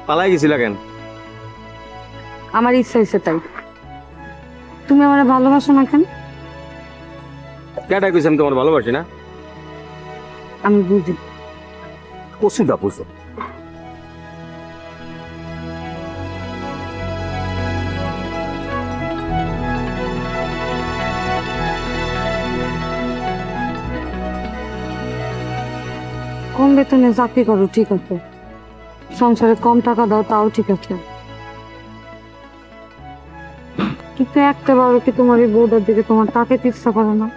পালাই গেছিলা কেন? আমার ইচ্ছা হয়েছে তাই। তুমি আমার ভালোবাসো না কেন? কেটা কইছি আমি তোমার ভালোবাসি না? আমি বুঝি। কসুটা বুঝো। কম বেতনে চাকরি করো ঠিক আছে, সংসারে কম টাকা দাও তাও ঠিক আছে, কিন্তু একটা বারো কি তোমার এই বউটার দিকে তোমার তাকে ইচ্ছা করে না?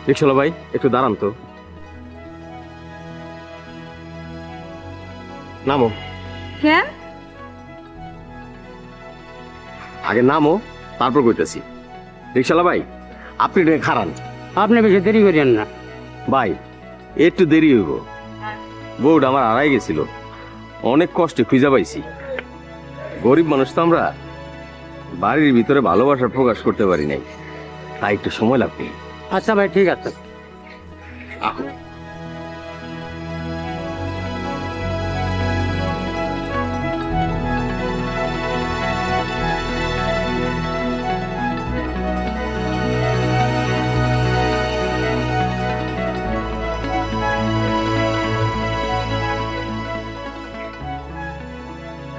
রিকশাওয়ালা ভাই একটু দাঁড়ান তো। নামো। কেন? আগে নামো, তারপর কইতেছি। রিকশাওয়ালা ভাই আপনি একটু খারান। আপনি বেশি দেরি করেন না। ভাই একটু দেরি হইব, বউটা আমার হারাই গেছিল, অনেক কষ্টে খুঁজে পাইছি। গরিব মানুষ তো আমরা, বাড়ির ভিতরে ভালোবাসা প্রকাশ করতে পারি নাই, তাই একটু সময় লাগবে। আচ্ছা ভাই ঠিক আছে। আহ,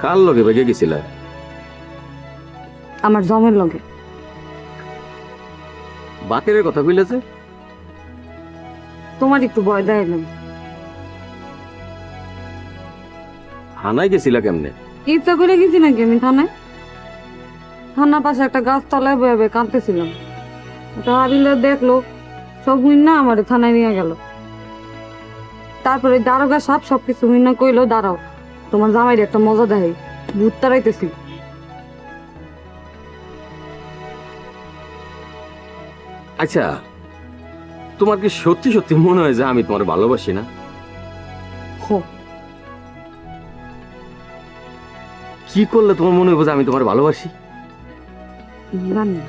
কার লগে বেগে গেছিলা? আমার জমের লগে। বাকের কথা কইলেছে? তোমার একটু ভয় দেয় না? হানাই গেছিলা কেমনে? ইচ্ছা করে গেছি নাকি আমি থানায়? থানার পাশে একটা গাছ তলায় বয়ে বয়ে কাঁদতেছিলাম, একটা হাবিলে দেখলো, সব হুইন্না আমার থানায় নিয়ে গেল। তারপরে দারোগা সাপ সবকিছু হুইন্না কইলো, দাঁড়াও তোমার জামাইরে একটা মজা দেয়, ভূত তাড়াইতেছি। আচ্ছা তোমার কি সত্যি সত্যি মনে হয় যে আমি তোমার ভালোবাসি না? হো, কি করলে তোমার মনে হবে যে আমি তোমার ভালোবাসি? জানি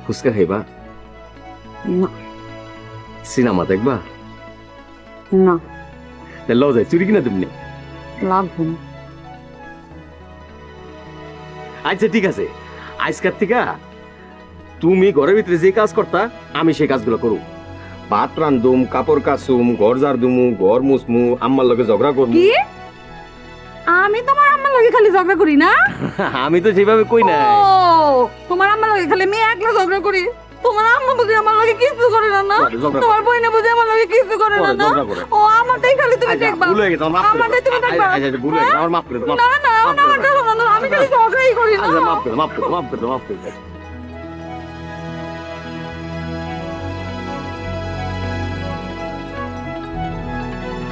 ফুচকা খাইবা? না। সিনেমা দেখবা? না, ল যাই চুরি কিনা তুমি। লাগবে না। আচ্ছা ঠিক আছে, আজকের থেকে তুমি ঘরের ভিতরে যে কাজ করতা আমি সেই কাজগুলো করু। ভাত রান্ধুম, কাপড় কাচুম, ঘর ঝাড় দুমু, ঘর মুছমু, আম্মার লগে ঝগড়া করবো। কি? আমি তোমার আম্মার লগে খালি ঝগড়া করি না? আমি তো সেভাবে কই না। ও, তোমার আম্মার লগে খালি মেয়ে একলা ঝগড়া করি? তোমার আম্মা বুঝি আমার লগে কিছু করে না? না তোমার বইনে বুঝি আমার লগে কিছু করে না? না ও আমারটাই খালি তুমি দেখবা। ভুল হয়ে গেছে, আমার মাফ করে আমারটাই তুমি দাও। দেখবা। আচ্ছা ভুল হয়ে গেছে, আমার মাফ করে দাও। না না আমারটা শোনো না, আমি খালি ঝগড়াই করি না। আচ্ছা মাফ করে দাও, মাফ করে দাও, মাফ করে দাও, মাফ করে দাও।